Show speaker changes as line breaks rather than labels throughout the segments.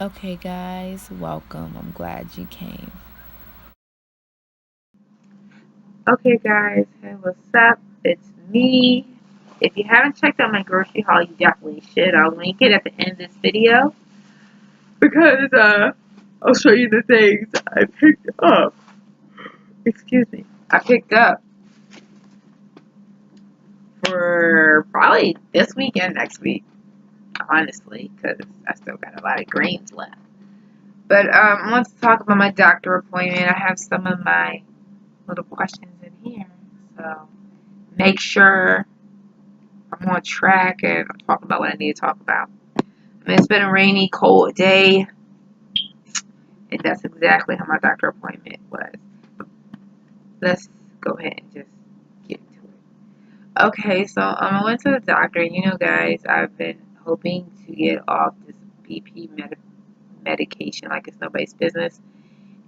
Okay, guys, welcome. I'm glad you came.
Okay, guys, hey, what's up? It's me. If you haven't checked out my grocery haul, you definitely should. I'll link it at the end of this video because I'll show you the things I picked up. Excuse me. I picked up for probably this week and next week, honestly, because I still got a lot of grains left. But I want to talk about my doctor appointment. I have some of my little questions in here, so make sure I'm on track and I'm talking about what I need to talk about. I mean, it's been a rainy, cold day, and that's exactly how my doctor appointment was. Let's go ahead and just get into it. Okay, so I went to the doctor, and guys, I've been hoping to get off this medication like it's nobody's business,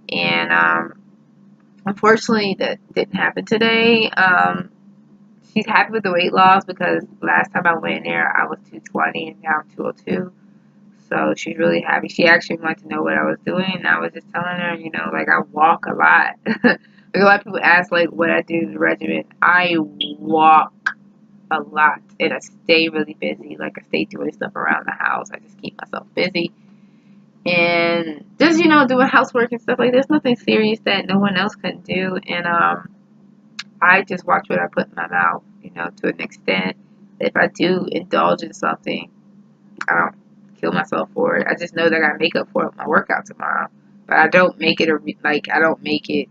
and unfortunately, that didn't happen today. She's happy with the weight loss because last time I went there, I was 220 and now I'm 202. So she's really happy. She actually wanted to know what I was doing, and I was just telling her, like I walk a lot. Like a lot of people ask, like what I do in the regimen. I walk a lot, and I stay really busy. Like I stay doing stuff around the house. I just keep myself busy, and just doing housework and stuff like this. Nothing serious that no one else can do, and I just watch what I put in my mouth. To an extent. If I do indulge in something, I don't kill myself for it. I just know that I gotta make up for it with my workout tomorrow. But I don't make it I don't make it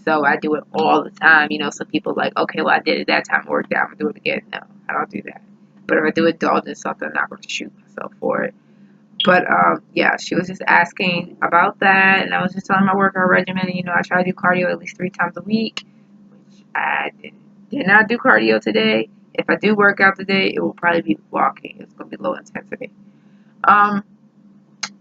so I do it all the time. Some people like, okay, well I did it that time, I worked out, I'm gonna do it again. No, I don't do that. But if I do indulge in something, I'm not gonna shoot myself for it. But yeah, she was just asking about that, and I was just telling my workout regimen. I try to do cardio at least 3 times a week, which I did not do cardio today. If I do work out today, it will probably be walking. It's gonna be low intensity. Um,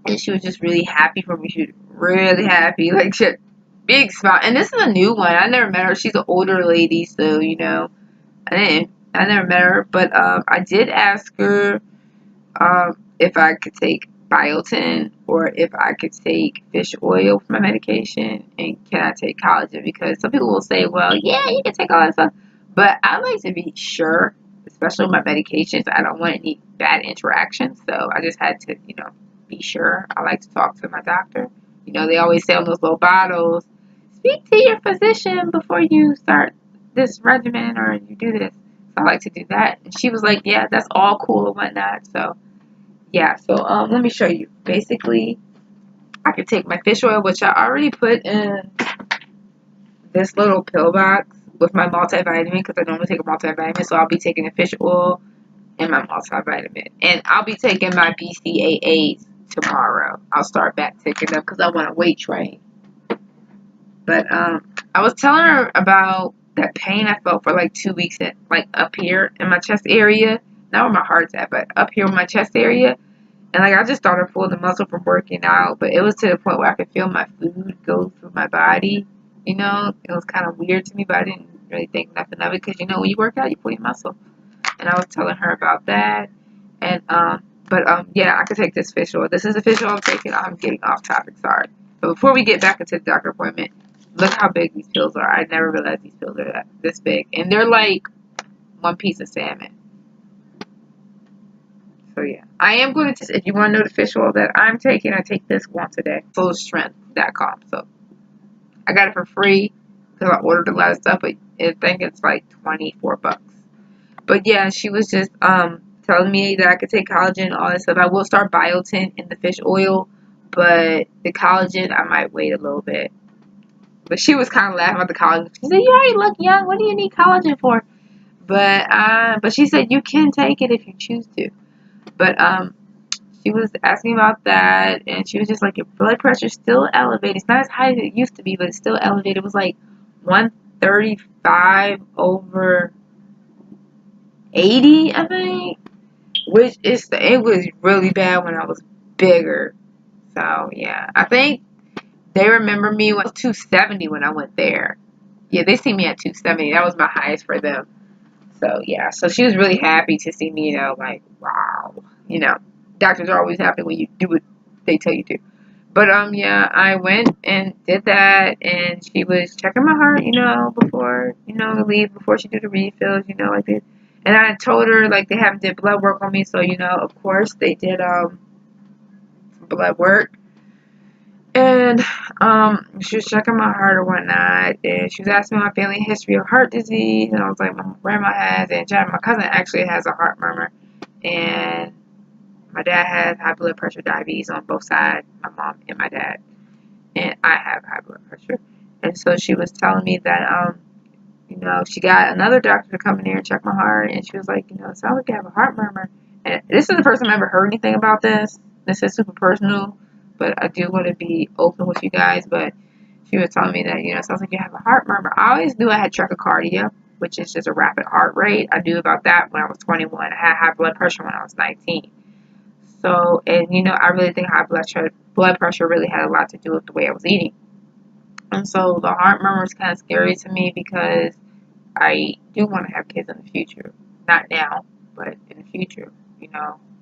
and she was just really happy for me. She was really happy, like she had big smile. And this is a new one. I never met her. She's an older lady, so I never met her, but I did ask her if I could take biotin or if I could take fish oil for my medication, and can I take collagen? Because some people will say, well, yeah, you can take all that stuff, but I like to be sure, especially with my medications. I don't want any bad interactions, so I just had to, be sure. I like to talk to my doctor. They always say on those little bottles, speak to your physician before you start this regimen or you do this. So I like to do that. And she was like, yeah, that's all cool and whatnot. So yeah, so let me show you. Basically, I can take my fish oil, which I already put in this little pill box with my multivitamin because I normally take a multivitamin. So I'll be taking the fish oil and my multivitamin. And I'll be taking my BCAAs tomorrow. I'll start back taking them because I want to weight train. But I was telling her about that pain I felt for like 2 weeks at, like up here in my chest area. Not where my heart's at, but up here in my chest area. And like I just started pulling the muscle from working out, but it was to the point where I could feel my food go through my body. It was kind of weird to me, but I didn't really think nothing of it because when you work out, you pull your muscle. And I was telling her about that. And but yeah, I could take this fish oil. This is the fish oil I'm taking. I'm getting off topic, sorry. But before we get back into the doctor appointment, look how big these pills are. I never realized these pills are this big, and they're like one piece of salmon. So yeah, I am going to. If you want to know the fish oil that I'm taking, I take this once a day. Fullstrength.com. So I got it for free because I ordered a lot of stuff, but I think it's like $24. But yeah, she was just telling me that I could take collagen and all that stuff. I will start biotin in the fish oil, but the collagen I might wait a little bit. But she was kind of laughing about the collagen. She said, "You already look young. What do you need collagen for?" But she said you can take it if you choose to. But she was asking about that, and she was just like, your blood pressure's still elevated. It's not as high as it used to be, but it's still elevated. It was like 135 over 80, I think, which it was really bad when I was bigger. So yeah, I think they remember me when I was 270 when I went there. Yeah, they see me at 270. That was my highest for them. So yeah, so she was really happy to see me, like wow, Doctors are always happy when you do what they tell you to. But yeah, I went and did that, and she was checking my heart, before leave, before she did the refills, like this. And I told her like they haven't did blood work on me, so of course they did blood work. And she was checking my heart or whatnot, and she was asking my family history of heart disease, and I was like, my grandma has, and my cousin actually has a heart murmur, and my dad has high blood pressure, diabetes on both sides, my mom and my dad, and I have high blood pressure. And so she was telling me that she got another doctor to come in here and check my heart, and she was like, it sounds like you have a heart murmur. And this is the first time I ever heard anything about this. This is super personal, but I do want to be open with you guys. But she was telling me that, it sounds like you have a heart murmur. I always knew I had tachycardia, which is just a rapid heart rate. I knew about that when I was 21. I had high blood pressure when I was 19. So, and I really think high blood pressure really had a lot to do with the way I was eating. And so the heart murmur is kind of scary to me because I do want to have kids in the future. Not now, but in the future.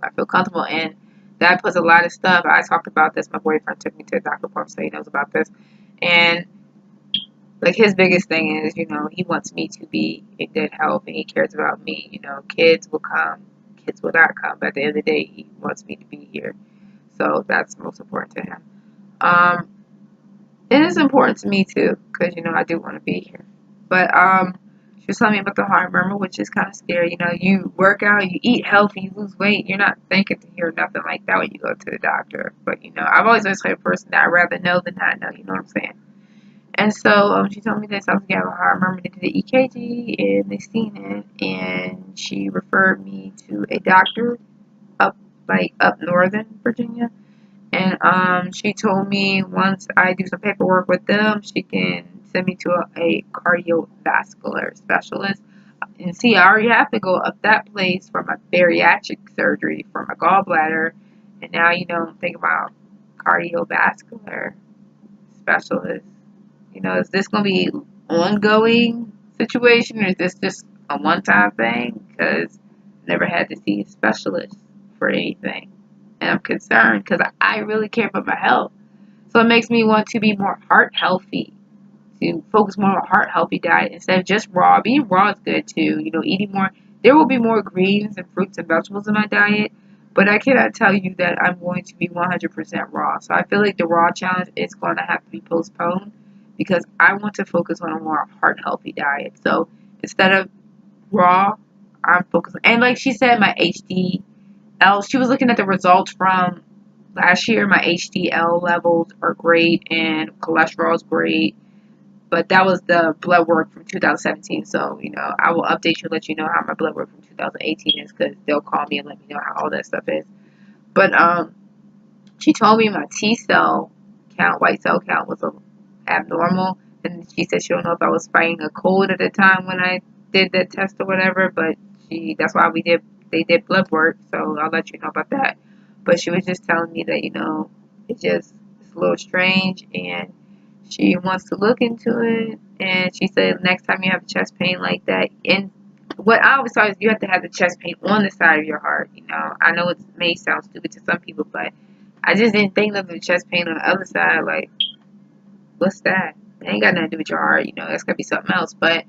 I feel comfortable, and that puts a lot of stuff. I talked about this. My boyfriend took me to a doctor appointment, so he knows about this. And like his biggest thing is, he wants me to be in good health, and he cares about me. Kids will come, kids will not come. But at the end of the day, he wants me to be here. So that's most important to him. Um, it is important to me too, because I do want to be here. But she was telling me about the heart murmur, which is kind of scary. You work out, you eat healthy, you lose weight. You're not thinking to hear nothing like that when you go to the doctor. But I've always been the type of person that I'd rather know than not know. You know what I'm saying? And so she told me that something have a heart murmur. They did the EKG and they seen it, and she referred me to a doctor up up northern Virginia. And she told me once I do some paperwork with them, she can send me to a cardiovascular specialist. And see, I already have to go up that place for my bariatric surgery for my gallbladder. And now, I'm thinking about cardiovascular specialist. Is this going to be ongoing situation, or is this just a one-time thing? Because I never had to see a specialist for anything. And I'm concerned because I really care about my health. So it makes me want to be more heart healthy, to focus more on a heart healthy diet instead of just raw. Being raw is good too. Eating more. There will be more greens and fruits and vegetables in my diet, but I cannot tell you that I'm going to be 100% raw. So I feel like the raw challenge is going to have to be postponed because I want to focus on a more heart healthy diet. So instead of raw, I'm focusing. And like she said, my HDL, she was looking at the results from last year. My HDL levels are great and cholesterol is great. But that was the blood work from 2017. So, I will update you, let you know how my blood work from 2018 is, because they'll call me and let me know how all that stuff is. But she told me my T cell count, white cell count, was abnormal. And she said she don't know if I was fighting a cold at the time when I did the test or whatever. But that's why they did blood work. So I'll let you know about that. But she was just telling me that, it's a little strange, and she wants to look into it, and she said next time you have chest pain like that, and what I always thought is you have to have the chest pain on the side of your heart. I know it may sound stupid to some people, but I just didn't think of the chest pain on the other side. Like, what's that? It ain't got nothing to do with your heart. It's gonna be something else. But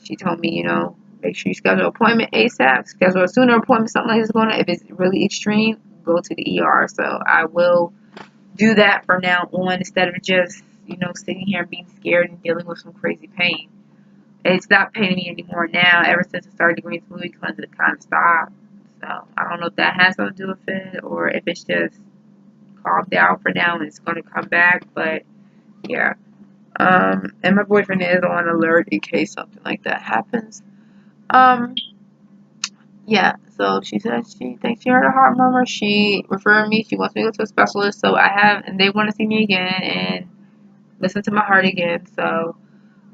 she told me, make sure you schedule an appointment ASAP. Schedule a sooner appointment. Something like this going on. If it's really extreme, go to the ER. So I will do that from now on instead of just, sitting here and being scared and dealing with some crazy pain. It's not paining me anymore now. Ever since I started the green smoothie cleanse, it kind of stopped. So I don't know if that has something to do with it or if it's just calmed down for now and it's going to come back. But yeah. And my boyfriend is on alert in case something like that happens. Um, yeah. So she said she thinks she heard a heart murmur. She referred me. She wants me to go to a specialist. So I have, and they want to see me again and listen to my heart again. So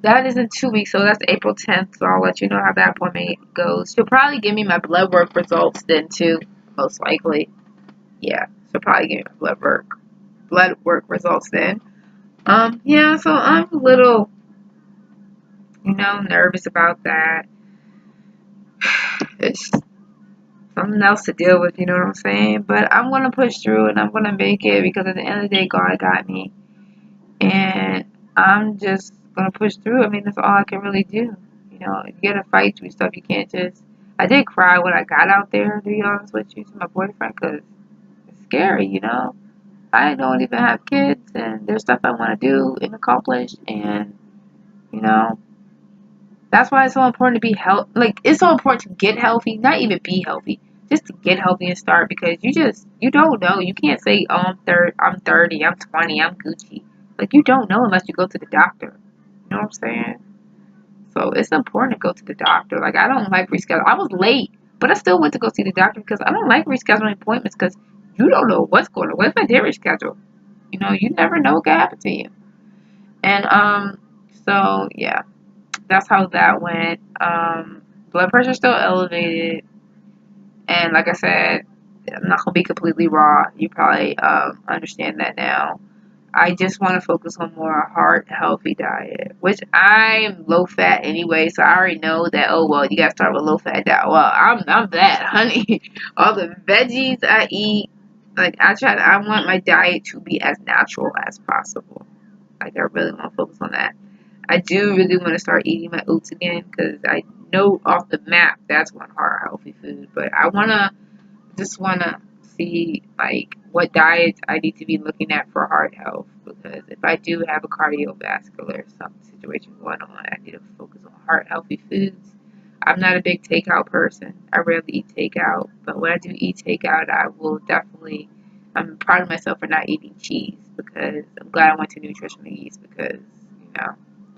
that is in 2 weeks. So that's April 10th. So I'll let you know how that appointment goes. She'll probably give me my blood work results then too, most likely. Yeah, she'll probably give me my blood work results then. Yeah. So I'm a little, nervous about that. It's something else to deal with, you know what I'm saying? But I'm gonna push through and I'm gonna make it because at the end of the day, God got me, and I'm just gonna push through. I mean, that's all I can really do. You know, you gotta fight through stuff. You can't just. I did cry when I got out there, to be honest with you, to my boyfriend, because it's scary, you know. I don't even have kids, and there's stuff I want to do and accomplish, and you know, that's why it's so important to be healthy. Like, it's so important to get healthy, not even be healthy, just to get healthy and start, because you don't know. You can't say, oh, I'm 30, I'm 20, I'm Gucci. Like, you don't know unless you go to the doctor. You know what I'm saying? So it's important to go to the doctor. Like, I don't like reschedule. I was late, but I still went to go see the doctor because I don't like rescheduling appointments because you don't know what's going on. What if I did reschedule? You know, you never know what could happen to you. And so yeah, that's how that went. Blood pressure still elevated, and like I said, I'm not gonna be completely raw. You probably understand that now. I just want to focus on more heart healthy diet, which I'm low fat anyway, so I already know that. Oh well, you gotta start with low fat diet. Well, I'm that, honey. All the veggies I eat, like I want my diet to be as natural as possible. Like, I really want to focus on that. I do really want to start eating my oats again because I know off the map that's one heart healthy food. But I want to see like what diets I need to be looking at for heart health, because if I do have a cardiovascular some situation going on, I need to focus on heart healthy foods. I'm not a big takeout person. I rarely eat takeout, but when I do eat takeout, I will definitely. I'm proud of myself for not eating cheese, because I'm glad I went to nutritional yeast, because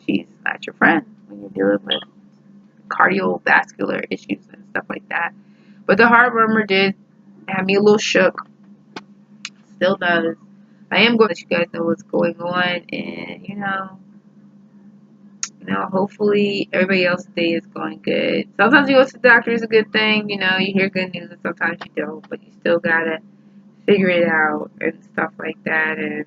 cheese is not your friend when you're dealing with cardiovascular issues and stuff like that. But the heart murmur did have me a little shook. Still does. I am going to let you guys know what's going on, and hopefully everybody else's day is going good. Sometimes you go to the doctor is a good thing. You hear good news, and sometimes you don't, but you still gotta figure it out and stuff like that, and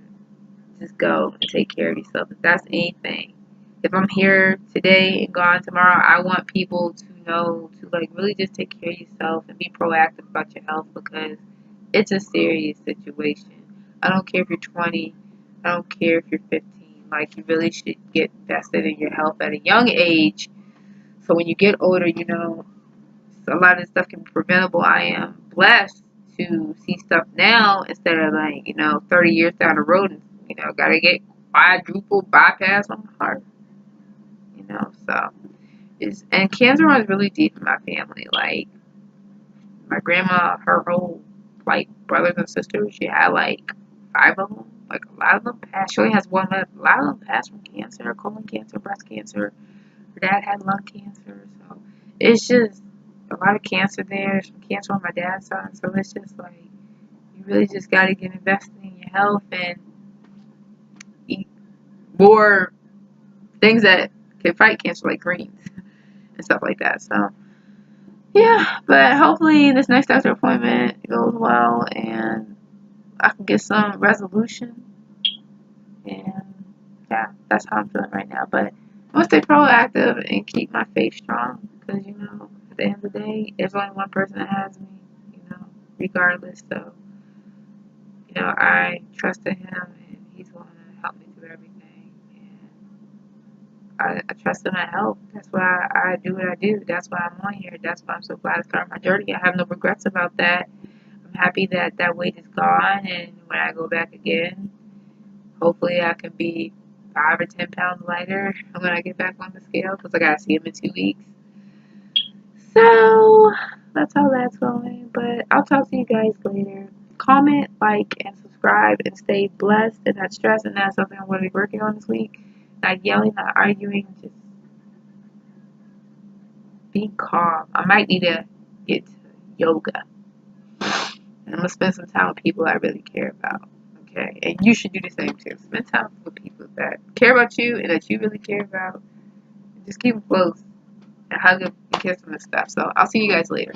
just go and take care of yourself. If that's anything, if I'm here today and gone tomorrow, I want people to know to like really just take care of yourself and be proactive about your health, because it's a serious situation. I don't care if you're 20, I don't care if you're 15. Like, you really should get invested in your health at a young age. So when you get older, a lot of this stuff can be preventable. I am blessed to see stuff now instead of 30 years down the road and, gotta get quadruple bypass on my heart, so and cancer runs really deep in my family. Like, my grandma, her whole, like, brothers and sisters, she had, like, 5 of them. Like, a lot of them passed. She only has one left. A lot of them passed from cancer, colon cancer, breast cancer. Her dad had lung cancer. So, it's just a lot of cancer there. There's some cancer on my dad's side. So, it's just, like, you really just got to get invested in your health and eat more things that can fight cancer, like greens and stuff like that. So, yeah, but hopefully this next doctor appointment goes well and I can get some resolution. And yeah, that's how I'm feeling right now. But I'm gonna stay proactive and keep my faith strong, because at the end of the day, there's only one person that has me. Regardless. So I trust in Him, and He's going to help me through everything. And I trust in my health. That's why I do what I do. That's why I'm on here. That's why I'm so glad to start my journey. I have no regrets about that. I'm happy that that weight is gone, and when I go back again, hopefully I can be 5 or 10 pounds lighter when I get back on the scale, because I gotta see him in 2 weeks. So that's how that's going. But I'll talk to you guys later. Comment, like, and subscribe, and stay blessed and not stressed. And that's something I'm going to be working on this week. Not yelling, not arguing, just be calm. I might need to get to yoga. And I'm going to spend some time with people I really care about. Okay? And you should do the same too. Spend time with people that care about you and that you really care about. Just keep them close and hug them and kiss them and stuff. So I'll see you guys later.